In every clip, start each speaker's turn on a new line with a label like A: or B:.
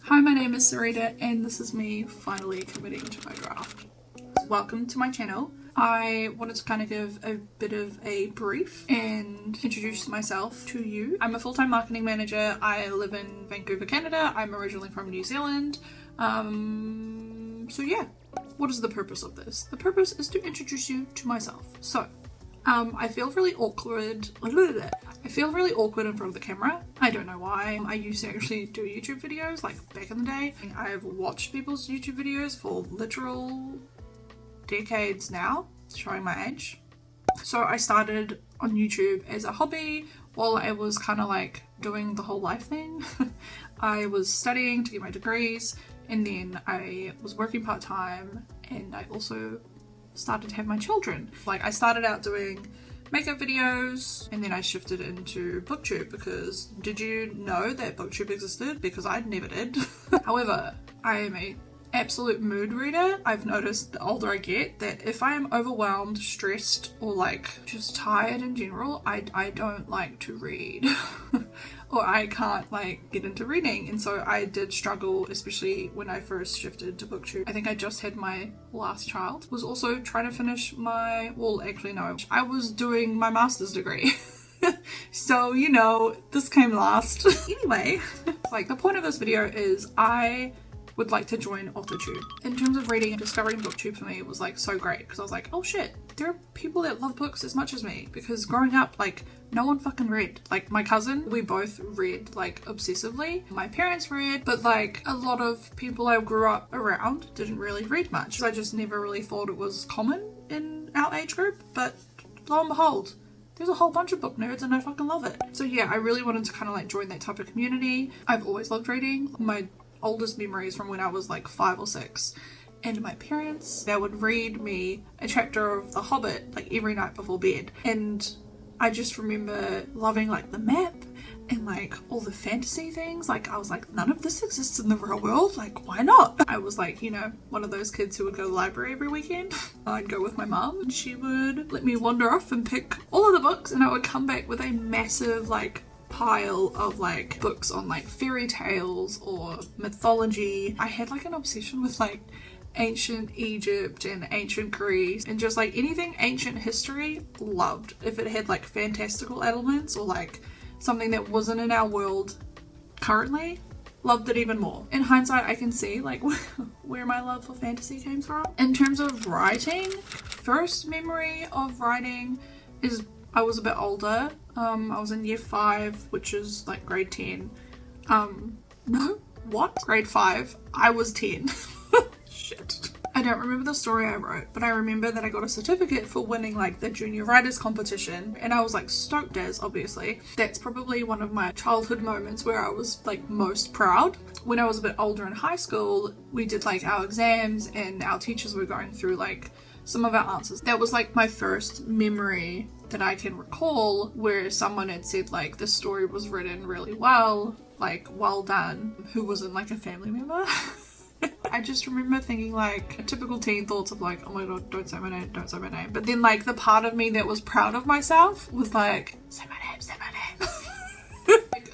A: Hi, my name is Sarita and this is me finally committing to my draft. Welcome to my channel. I wanted to kind of give a bit of a brief and introduce myself to you. I'm a full-time marketing manager. I live in Vancouver, Canada. I'm originally from New Zealand. So yeah, what is the purpose of this? The purpose is to introduce you to myself. So, I feel really awkward. I feel really awkward in front of the camera. I don't know why. I used to actually do YouTube videos like back in the day. I've watched people's YouTube videos for literal decades now, showing my age. So I started on YouTube as a hobby while I was kind of like doing the whole life thing. I was studying to get my degrees and then I was working part-time and I also started to have my children. Like I started out doing makeup videos and then I shifted into booktube because did you know that booktube existed? Because I never did. However, I am a absolute mood reader. I've noticed the older I get that if I am overwhelmed, stressed, or like just tired in general, I don't like to read or I can't like get into reading. And so I did struggle, especially when I first shifted to booktube. I think I just had my last child. Was also trying to finish my, well actually no, I was doing my master's degree. So, you know, this came last. Anyway, like the point of this video is I would like to join authortube. In terms of reading and discovering booktube for me, it was like so great because I was like, oh shit, there are people that love books as much as me, because growing up, like no one fucking read. Like my cousin, we both read like obsessively. My parents read, but like a lot of people I grew up around didn't really read much. So I just never really thought it was common in our age group, but lo and behold, there's a whole bunch of book nerds and I fucking love it. So yeah, I really wanted to kind of like join that type of community. I've always loved reading. My oldest memories from when I was like 5 or 6, and my parents, they would read me a chapter of The Hobbit like every night before bed, and I just remember loving like the map and like all the fantasy things. Like I was like, none of this exists in the real world, like why not? I was like, you know, one of those kids who would go to the library every weekend. I'd go with my mum and she would let me wander off and pick all of the books, and I would come back with a massive like pile of like books on like fairy tales or mythology. I had like an obsession with like ancient Egypt and ancient Greece and just like anything ancient history. Loved if it had like fantastical elements or like something that wasn't in our world currently. Loved it even more. In hindsight, I can see like where my love for fantasy came from. In terms of writing, first memory of writing is I was a bit older. I was in year 5, which is like grade 10. No, what? Grade 5. I was 10. Shit. I don't remember the story I wrote, but I remember that I got a certificate for winning like the junior writers competition, and I was like stoked as, obviously. That's probably one of my childhood moments where I was like most proud. When I was a bit older in high school, we did like our exams and our teachers were going through like some of our answers. That was like my first memory that I can recall where someone had said like the story was written really well, like well done, who wasn't like a family member. I just remember thinking like typical teen thoughts of like, oh my god, don't say my name, don't say my name. But then like the part of me that was proud of myself was like, say my name, say my name.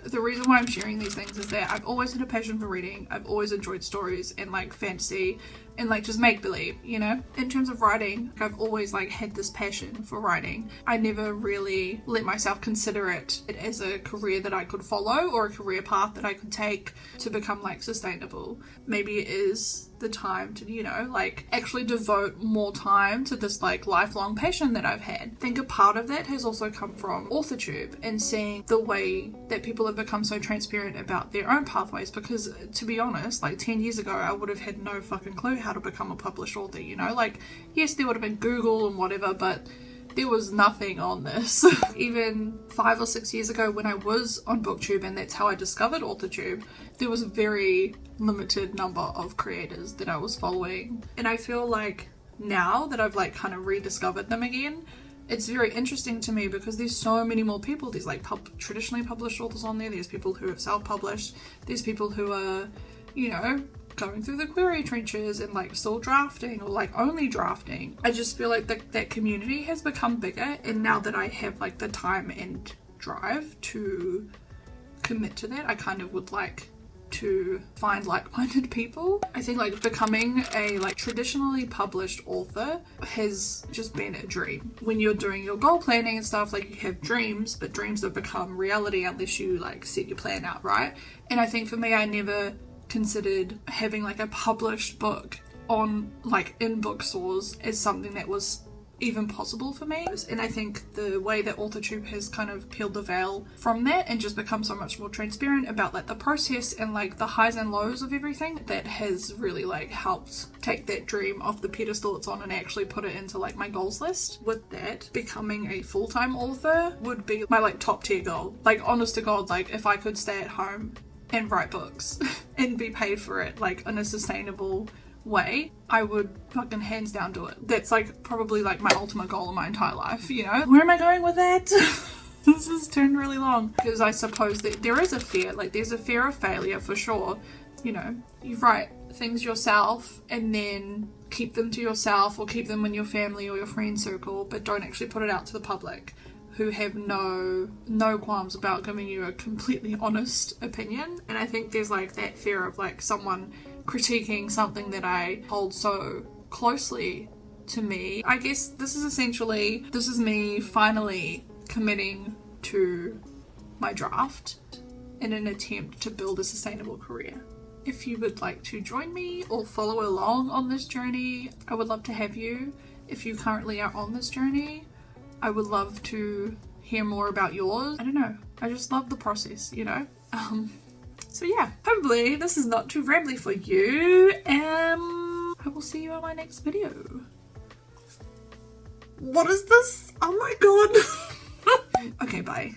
A: The reason why I'm sharing these things is that I've always had a passion for reading. I've always enjoyed stories and like fantasy and like just make-believe, you know? In terms of writing, I've always like had this passion for writing. I never really let myself consider it as a career that I could follow or a career path that I could take to become like sustainable. Maybe it is the time to, you know, like actually devote more time to this like lifelong passion that I've had. I think a part of that has also come from authortube and seeing the way that people have become so transparent about their own pathways, because to be honest, like 10 years ago I would have had no fucking clue how to become a published author, you know? Like yes, there would have been Google and whatever, but there was nothing on this. Even 5 or 6 years ago when I was on booktube, and that's how I discovered authortube, there was a very limited number of creators that I was following. And I feel like now that I've like kind of rediscovered them again, it's very interesting to me because there's so many more people. There's like traditionally published authors on there, there's people who have self-published, there's people who are, you know, going through the query trenches and like still drafting or like only drafting. I just feel like that community has become bigger, and now that I have like the time and drive to commit to that, I kind of would like to find like-minded people. I think like becoming a like traditionally published author has just been a dream. When you're doing your goal planning and stuff, like you have dreams, but dreams don't become reality unless you like set your plan out, right? And I think for me, I never considered having like a published book on like in bookstores as something that was even possible for me. And I think the way that authortube has kind of peeled the veil from that and just become so much more transparent about like the process and like the highs and lows of everything, that has really like helped take that dream off the pedestal it's on and actually put it into like my goals list. With that, becoming a full-time author would be my like top tier goal. Like honest to God, like if I could stay at home and write books and be paid for it like in a sustainable way, I would fucking hands down do it. That's like probably like my ultimate goal in my entire life, you know? Where am I going with that? This has turned really long. Because I suppose that there is a fear, like there's a fear of failure for sure. You know, you write things yourself and then keep them to yourself or keep them in your family or your friend circle, but don't actually put it out to the public, who have no qualms about giving you a completely honest opinion. And I think there's like that fear of like someone critiquing something that I hold so closely to me. I guess this is me finally committing to my draft in an attempt to build a sustainable career. If you would like to join me or follow along on this journey, I would love to have you. If you currently are on this journey, I would love to hear more about yours. I don't know, I just love the process, you know? So yeah, hopefully this is not too rambly for you. I will see you in my next video. What is this? Oh my god. Okay, bye.